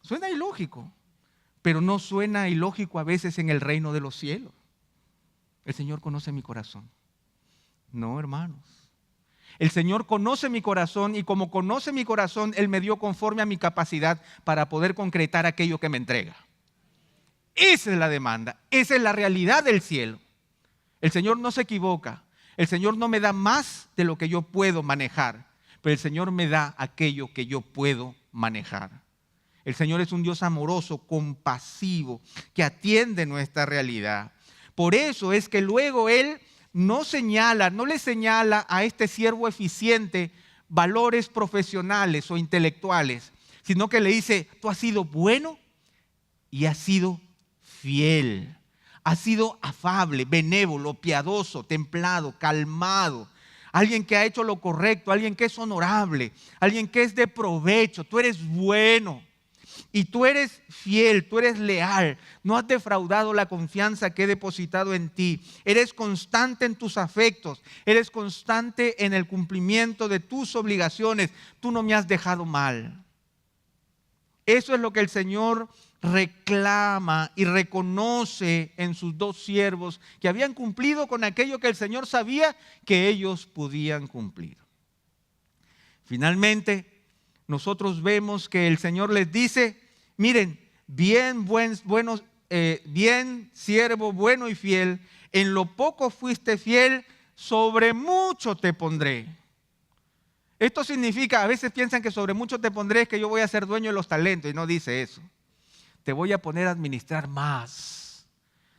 Suena ilógico, pero no suena ilógico a veces en el reino de los cielos. El Señor conoce mi corazón. No, hermanos. El Señor conoce mi corazón y como conoce mi corazón, Él me dio conforme a mi capacidad para poder concretar aquello que me entrega. Esa es la demanda, esa es la realidad del cielo. El Señor no se equivoca, el Señor no me da más de lo que yo puedo manejar, pero el Señor me da aquello que yo puedo manejar. El Señor es un Dios amoroso, compasivo, que atiende nuestra realidad. Por eso es que luego Él no le señala a este siervo eficiente valores profesionales o intelectuales, sino que le dice: tú has sido bueno y has sido fiel, has sido afable, benévolo, piadoso, templado, calmado, alguien que ha hecho lo correcto, alguien que es honorable, alguien que es de provecho. Tú eres bueno y tú eres fiel, tú eres leal, no has defraudado la confianza que he depositado en ti. Eres constante en tus afectos, eres constante en el cumplimiento de tus obligaciones. Tú no me has dejado mal. Eso es lo que el Señor reclama y reconoce en sus dos siervos, que habían cumplido con aquello que el Señor sabía que ellos podían cumplir. Finalmente, nosotros vemos que el Señor les dice: miren, bien siervo bueno y fiel, en lo poco fuiste fiel, sobre mucho te pondré. Esto significa, a veces piensan que sobre mucho te pondré es que yo voy a ser dueño de los talentos, y no dice eso. Te voy a poner a administrar más,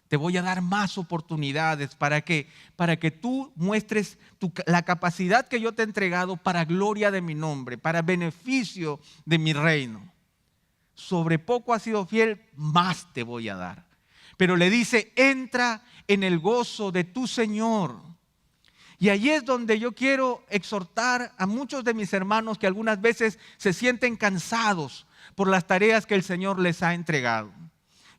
te voy a dar más oportunidades para que tú muestres la capacidad que yo te he entregado para gloria de mi nombre, para beneficio de mi reino. Sobre poco has sido fiel, más te voy a dar. Pero le dice: entra en el gozo de tu Señor. Y allí es donde yo quiero exhortar a muchos de mis hermanos que algunas veces se sienten cansados por las tareas que el Señor les ha entregado.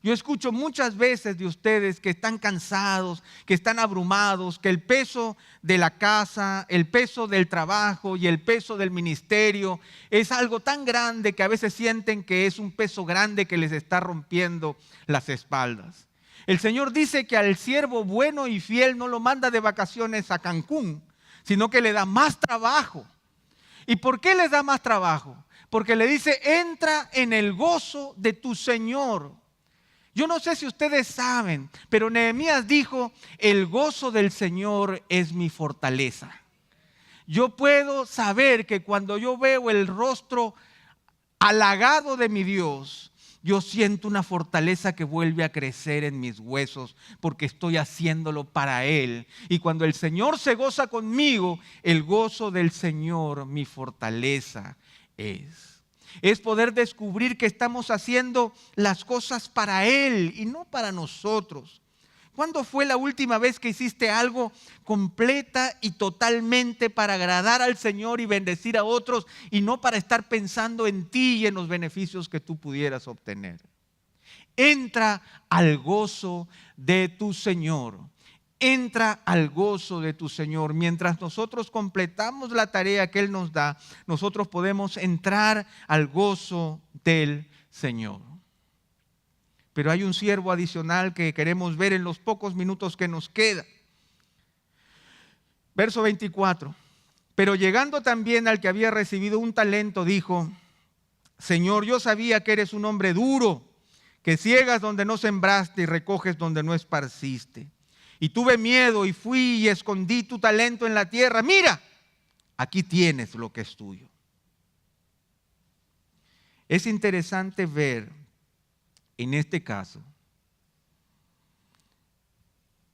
Yo escucho muchas veces de ustedes que están cansados, que están abrumados, que el peso de la casa, el peso del trabajo y el peso del ministerio es algo tan grande que a veces sienten que es un peso grande que les está rompiendo las espaldas. El Señor dice que al siervo bueno y fiel no lo manda de vacaciones a Cancún, sino que le da más trabajo. ¿Y por qué les da más trabajo? Porque le dice: entra en el gozo de tu Señor. Yo no sé si ustedes saben, pero Nehemías dijo: el gozo del Señor es mi fortaleza. Yo puedo saber que cuando yo veo el rostro halagado de mi Dios, yo siento una fortaleza que vuelve a crecer en mis huesos, porque estoy haciéndolo para Él. Y cuando el Señor se goza conmigo, el gozo del Señor mi fortaleza es. Es poder descubrir que estamos haciendo las cosas para Él y no para nosotros. ¿Cuándo fue la última vez que hiciste algo completa y totalmente para agradar al Señor y bendecir a otros, y no para estar pensando en ti y en los beneficios que tú pudieras obtener? Entra al gozo de tu Señor. Entra al gozo de tu Señor. Mientras nosotros completamos la tarea que Él nos da, nosotros podemos entrar al gozo del Señor. Pero hay un siervo adicional que queremos ver en los pocos minutos que nos queda. Verso 24. Pero llegando también al que había recibido un talento, dijo: Señor, yo sabía que eres un hombre duro, que ciegas donde no sembraste y recoges donde no esparciste. Y tuve miedo y fui y escondí tu talento en la tierra. Mira, aquí tienes lo que es tuyo. Es interesante ver en este caso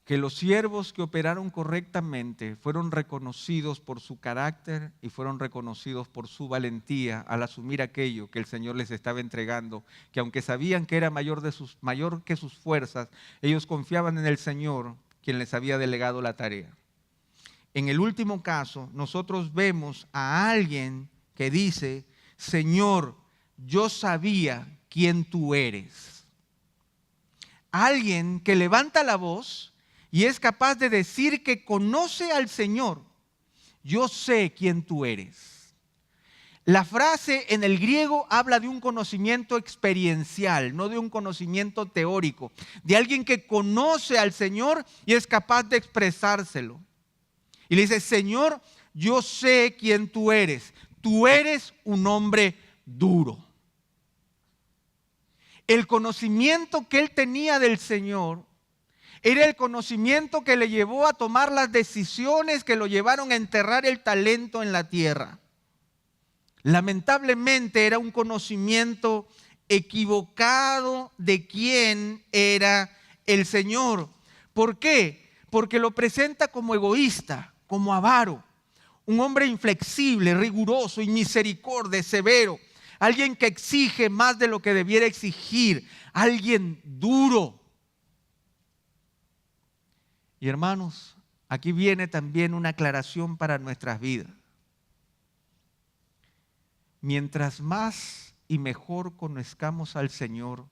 que los siervos que operaron correctamente fueron reconocidos por su carácter y fueron reconocidos por su valentía al asumir aquello que el Señor les estaba entregando, que aunque sabían que era mayor que sus fuerzas, ellos confiaban en el Señor, quien les había delegado la tarea. En el último caso, nosotros vemos a alguien que dice: Señor, yo sabía quién tú eres. Alguien que levanta la voz y es capaz de decir que conoce al Señor. Yo sé quién tú eres. La frase en el griego habla de un conocimiento experiencial, no de un conocimiento teórico, de alguien que conoce al Señor y es capaz de expresárselo. Y le dice: Señor, yo sé quién tú eres. Tú eres un hombre duro. El conocimiento que él tenía del Señor era el conocimiento que le llevó a tomar las decisiones que lo llevaron a enterrar el talento en la tierra. Lamentablemente era un conocimiento equivocado de quién era el Señor. ¿Por qué? Porque lo presenta como egoísta, como avaro, un hombre inflexible, riguroso, inmisericordiante, severo, alguien que exige más de lo que debiera exigir, alguien duro. Y hermanos, aquí viene también una aclaración para nuestras vidas. Mientras más y mejor conozcamos al Señor,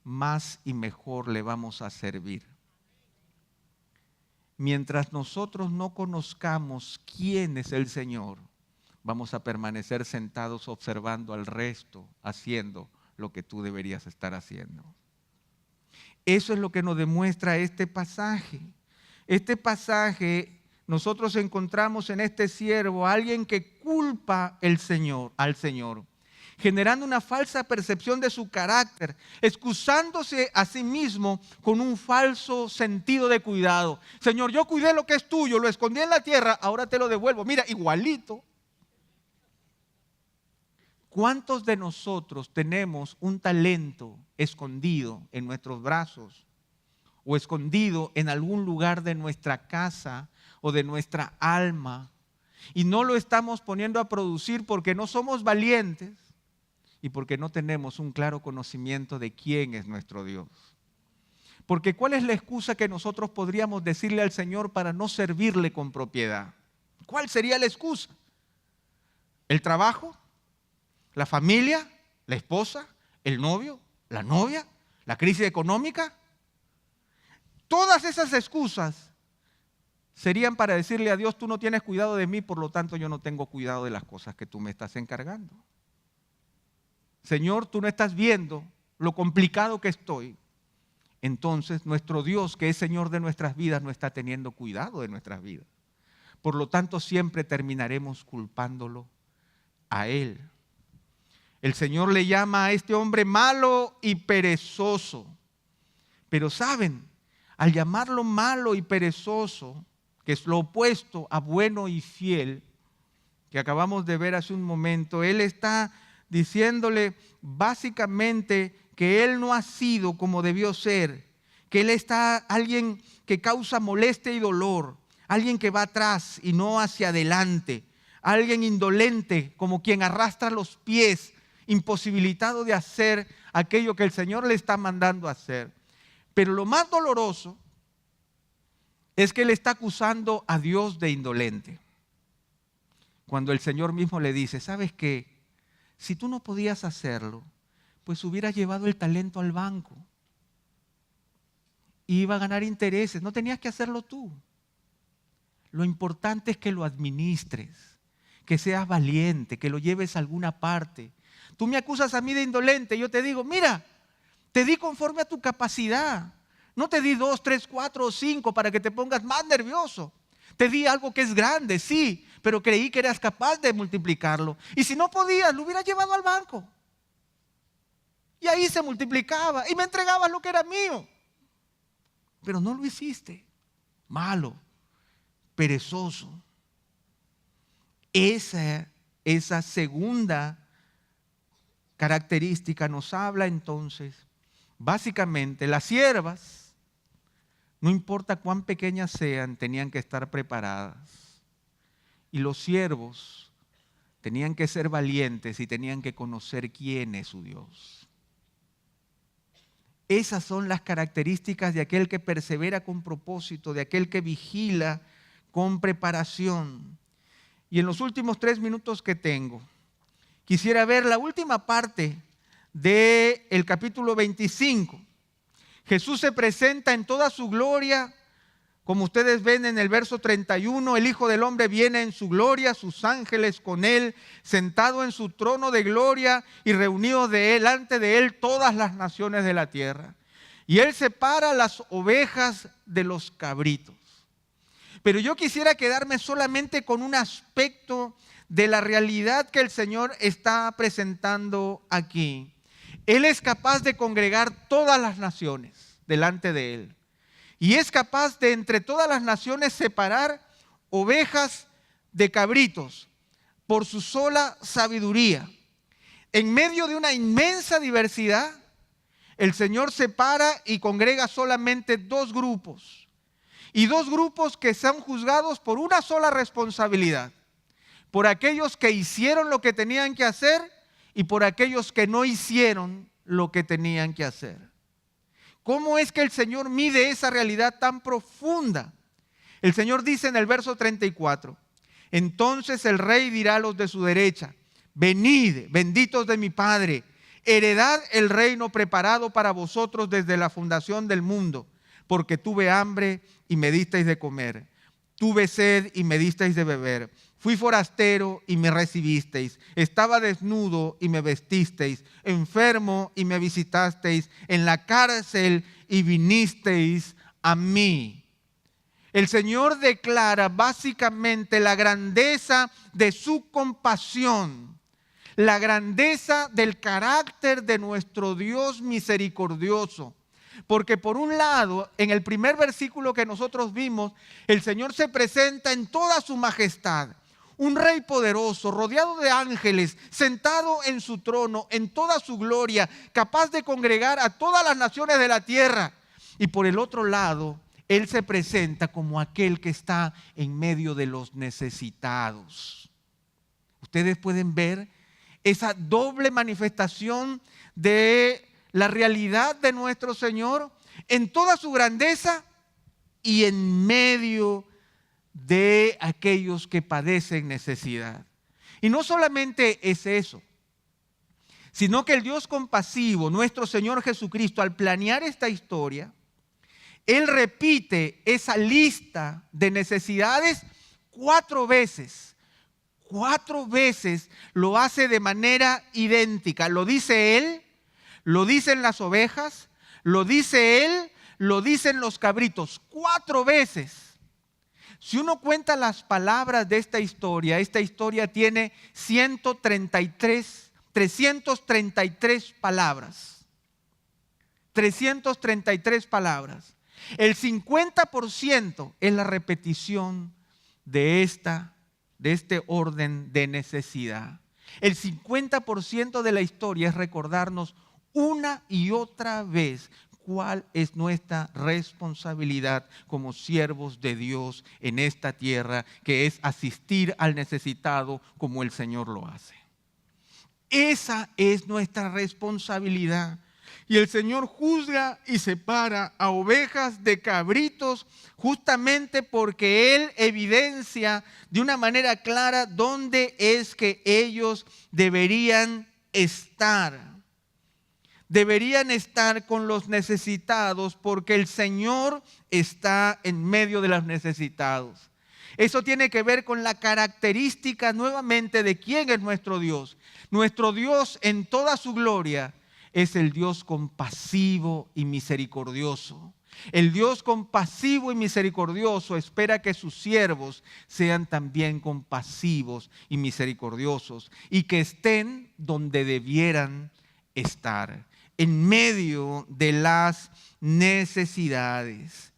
más y mejor le vamos a servir. Mientras nosotros no conozcamos quién es el Señor, vamos a permanecer sentados observando al resto haciendo lo que tú deberías estar haciendo. Eso es lo que nos demuestra este pasaje. Este pasaje, nosotros encontramos en este siervo a alguien que culpa al Señor, generando una falsa percepción de su carácter, excusándose a sí mismo con un falso sentido de cuidado. Señor, yo cuidé lo que es tuyo, lo escondí en la tierra, ahora te lo devuelvo. Mira, igualito. ¿Cuántos de nosotros tenemos un talento escondido en nuestros brazos o escondido en algún lugar de nuestra casa o de nuestra alma y no lo estamos poniendo a producir porque no somos valientes y porque no tenemos un claro conocimiento de quién es nuestro Dios? Porque ¿cuál es la excusa que nosotros podríamos decirle al Señor para no servirle con propiedad? ¿Cuál sería la excusa? ¿El trabajo? ¿La familia? ¿La esposa? ¿El novio? ¿La novia? ¿La crisis económica? Todas esas excusas serían para decirle a Dios, tú no tienes cuidado de mí, por lo tanto yo no tengo cuidado de las cosas que tú me estás encargando. Señor, tú no estás viendo lo complicado que estoy. Entonces nuestro Dios, que es Señor de nuestras vidas, no está teniendo cuidado de nuestras vidas. Por lo tanto, siempre terminaremos culpándolo a Él. El Señor le llama a este hombre malo y perezoso. Pero ¿saben? Al llamarlo malo y perezoso, que es lo opuesto a bueno y fiel, que acabamos de ver hace un momento, Él está diciéndole básicamente que Él no ha sido como debió ser, que Él está alguien que causa molestia y dolor, alguien que va atrás y no hacia adelante, alguien indolente como quien arrastra los pies, imposibilitado de hacer aquello que el Señor le está mandando a hacer. Pero lo más doloroso es que Él está acusando a Dios de indolente. Cuando el Señor mismo le dice, ¿sabes qué? Si tú no podías hacerlo, pues hubieras llevado el talento al banco. Iba a ganar intereses, no tenías que hacerlo tú. Lo importante es que lo administres, que seas valiente, que lo lleves a alguna parte. Tú me acusas a mí de indolente, yo te digo, mira, te di conforme a tu capacidad. No te di 2, 3, 4 o 5 para que te pongas más nervioso. Te di algo que es grande, sí, pero creí que eras capaz de multiplicarlo. Y si no podías, lo hubieras llevado al banco. Y ahí se multiplicaba y me entregabas lo que era mío. Pero no lo hiciste. Malo, perezoso. Esa segunda característica nos habla entonces, básicamente, las siervas, no importa cuán pequeñas sean, tenían que estar preparadas. Y los siervos tenían que ser valientes y tenían que conocer quién es su Dios. Esas son las características de aquel que persevera con propósito, de aquel que vigila con preparación. Y en los últimos 3 minutos que tengo, quisiera ver la última parte del capítulo 25. Jesús se presenta en toda su gloria, como ustedes ven en el verso 31, el Hijo del Hombre viene en su gloria, sus ángeles con Él, sentado en su trono de gloria y reunidos delante de Él todas las naciones de la tierra. Y Él separa las ovejas de los cabritos. Pero yo quisiera quedarme solamente con un aspecto de la realidad que el Señor está presentando aquí. Él es capaz de congregar todas las naciones delante de Él. Y es capaz de entre todas las naciones separar ovejas de cabritos por su sola sabiduría. En medio de una inmensa diversidad, el Señor separa y congrega solamente dos grupos. Y dos grupos que son juzgados por una sola responsabilidad. Por aquellos que hicieron lo que tenían que hacer y por aquellos que no hicieron lo que tenían que hacer. ¿Cómo es que el Señor mide esa realidad tan profunda? El Señor dice en el verso 34, entonces el rey dirá a los de su derecha, venid, benditos de mi Padre, heredad el reino preparado para vosotros desde la fundación del mundo, porque tuve hambre y me disteis de comer, tuve sed y me disteis de beber, fui forastero y me recibisteis, estaba desnudo y me vestisteis, enfermo y me visitasteis, en la cárcel y vinisteis a mí. El Señor declara básicamente la grandeza de su compasión, la grandeza del carácter de nuestro Dios misericordioso. Porque por un lado, en el primer versículo que nosotros vimos, el Señor se presenta en toda su majestad. Un rey poderoso, rodeado de ángeles, sentado en su trono, en toda su gloria, capaz de congregar a todas las naciones de la tierra. Y por el otro lado, Él se presenta como aquel que está en medio de los necesitados. Ustedes pueden ver esa doble manifestación de la realidad de nuestro Señor en toda su grandeza y en medio de aquellos que padecen necesidad. Y no solamente es eso, sino que el Dios compasivo, nuestro Señor Jesucristo, al planear esta historia, Él repite esa lista de necesidades 4 veces. 4 veces lo hace de manera idéntica. Lo dice Él, lo dicen las ovejas, lo dice Él, lo dicen los cabritos. 4 veces. Si uno cuenta las palabras de esta historia tiene 333 palabras. 333 palabras. El 50% es la repetición de este orden de necesidad. El 50% de la historia es recordarnos una y otra vez cuál es nuestra responsabilidad como siervos de Dios en esta tierra, que es asistir al necesitado como el Señor lo hace. Esa es nuestra responsabilidad. Y el Señor juzga y separa a ovejas de cabritos justamente porque Él evidencia de una manera clara dónde es que ellos deberían estar. Deberían estar con los necesitados porque el Señor está en medio de los necesitados. Eso tiene que ver con la característica nuevamente de quién es nuestro Dios. Nuestro Dios en toda su gloria es el Dios compasivo y misericordioso. El Dios compasivo y misericordioso espera que sus siervos sean también compasivos y misericordiosos y que estén donde debieran estar, en medio de las necesidades.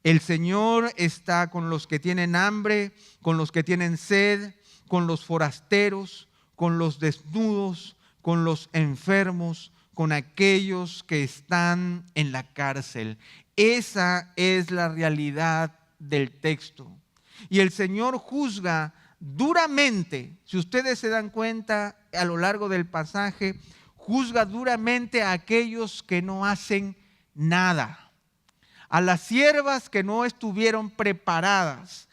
El Señor está con los que tienen hambre, con los que tienen sed, con los forasteros, con los desnudos, con los enfermos, con aquellos que están en la cárcel. Esa es la realidad del texto. Y el Señor juzga duramente, si ustedes se dan cuenta a lo largo del pasaje, juzga duramente a aquellos que no hacen nada, a las siervas que no estuvieron preparadas,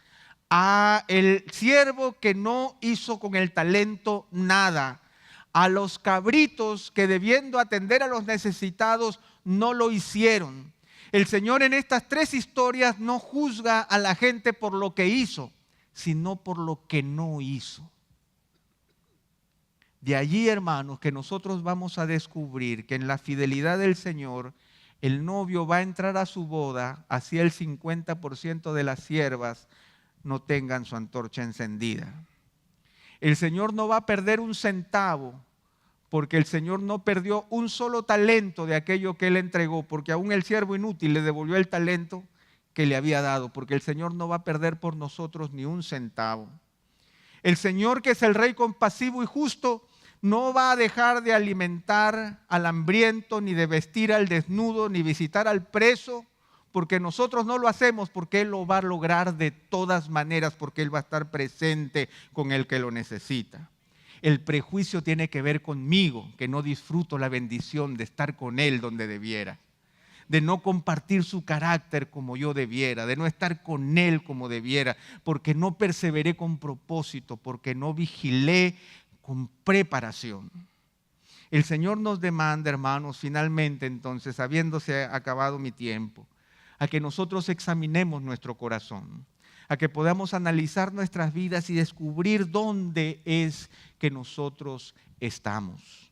a el siervo que no hizo con el talento nada, a los cabritos que debiendo atender a los necesitados no lo hicieron. El Señor en estas 3 historias no juzga a la gente por lo que hizo, sino por lo que no hizo. De allí, hermanos, que nosotros vamos a descubrir que en la fidelidad del Señor, el novio va a entrar a su boda, así el 50% de las siervas no tengan su antorcha encendida. El Señor no va a perder un centavo, porque el Señor no perdió un solo talento de aquello que Él entregó, porque aún el siervo inútil le devolvió el talento que le había dado, porque el Señor no va a perder por nosotros ni un centavo. El Señor, que es el Rey compasivo y justo, no va a dejar de alimentar al hambriento, ni de vestir al desnudo, ni visitar al preso, porque nosotros no lo hacemos, porque Él lo va a lograr de todas maneras, porque Él va a estar presente con el que lo necesita. El prejuicio tiene que ver conmigo, que no disfruto la bendición de estar con Él donde debiera, de no compartir su carácter como yo debiera, de no estar con Él como debiera, porque no perseveré con propósito, porque no vigilé con preparación. El Señor nos demanda, hermanos, finalmente entonces, habiéndose acabado mi tiempo, a que nosotros examinemos nuestro corazón, a que podamos analizar nuestras vidas y descubrir dónde es que nosotros estamos.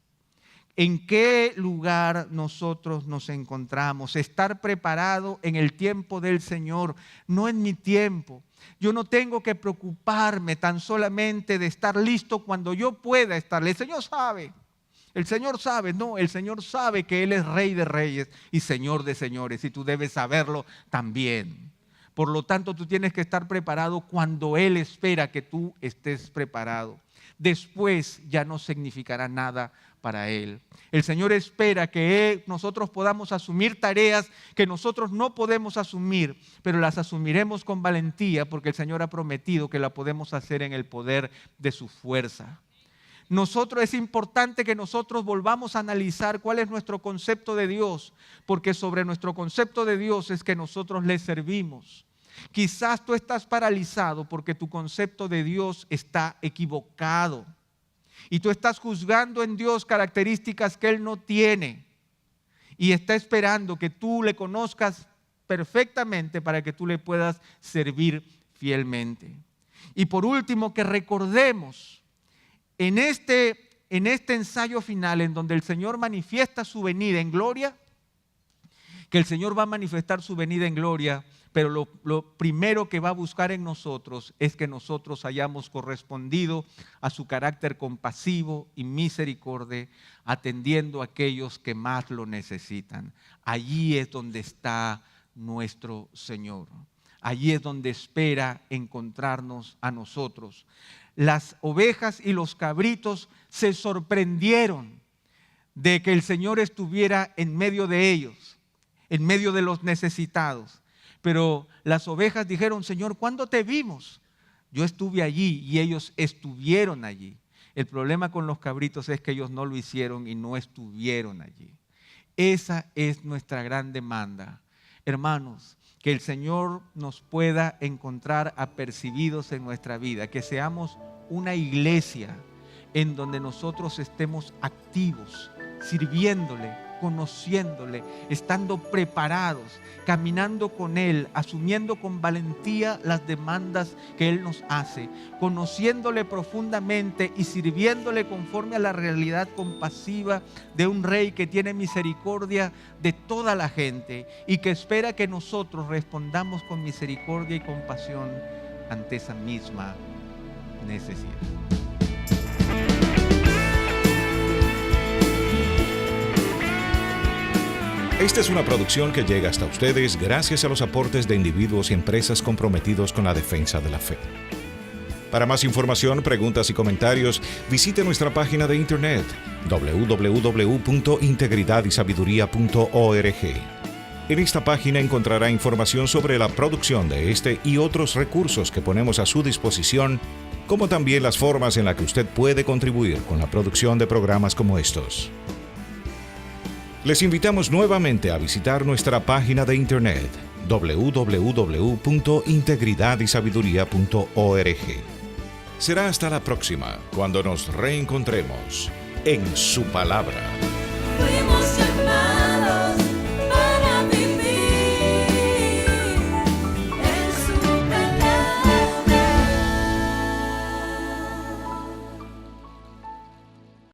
¿En qué lugar nosotros nos encontramos? Estar preparado en el tiempo del Señor, no en mi tiempo. Yo no tengo que preocuparme tan solamente de estar listo cuando yo pueda estar. El Señor sabe. El Señor sabe, no, el Señor sabe que Él es Rey de Reyes y Señor de Señores, y tú debes saberlo también. Por lo tanto, tú tienes que estar preparado cuando Él espera que tú estés preparado. Después ya no significará nada para Él. El Señor espera que nosotros podamos asumir tareas que nosotros no podemos asumir, pero las asumiremos con valentía porque el Señor ha prometido que la podemos hacer en el poder de su fuerza. Es importante que nosotros volvamos a analizar cuál es nuestro concepto de Dios, porque sobre nuestro concepto de Dios es que nosotros le servimos. Quizás tú estás paralizado porque tu concepto de Dios está equivocado y tú estás juzgando en Dios características que Él no tiene y está esperando que tú le conozcas perfectamente para que tú le puedas servir fielmente. Y por último, que recordemos en este ensayo final en donde el Señor manifiesta su venida en gloria, que el Señor va a manifestar su venida en gloria, pero lo primero que va a buscar en nosotros es que nosotros hayamos correspondido a su carácter compasivo y misericordia, atendiendo a aquellos que más lo necesitan. Allí es donde está nuestro Señor. Allí es donde espera encontrarnos a nosotros. Las ovejas y los cabritos se sorprendieron de que el Señor estuviera en medio de ellos, en medio de los necesitados. Pero las ovejas dijeron: Señor, ¿cuándo te vimos? Yo estuve allí y ellos estuvieron allí. El problema con los cabritos es que ellos no lo hicieron y no estuvieron allí. Esa es nuestra gran demanda. Hermanos, que el Señor nos pueda encontrar apercibidos en nuestra vida, que seamos una iglesia en donde nosotros estemos activos, sirviéndole, conociéndole, estando preparados, caminando con Él, asumiendo con valentía las demandas que Él nos hace, conociéndole profundamente y sirviéndole conforme a la realidad compasiva de un Rey que tiene misericordia de toda la gente y que espera que nosotros respondamos con misericordia y compasión ante esa misma necesidad. Esta es una producción que llega hasta ustedes gracias a los aportes de individuos y empresas comprometidos con la defensa de la fe. Para más información, preguntas y comentarios, visite nuestra página de internet www.integridadysabiduría.org. En esta página encontrará información sobre la producción de este y otros recursos que ponemos a su disposición, como también las formas en las que usted puede contribuir con la producción de programas como estos. Les invitamos nuevamente a visitar nuestra página de internet www.integridadysabiduría.org. Será hasta la próxima, cuando nos reencontremos en su palabra.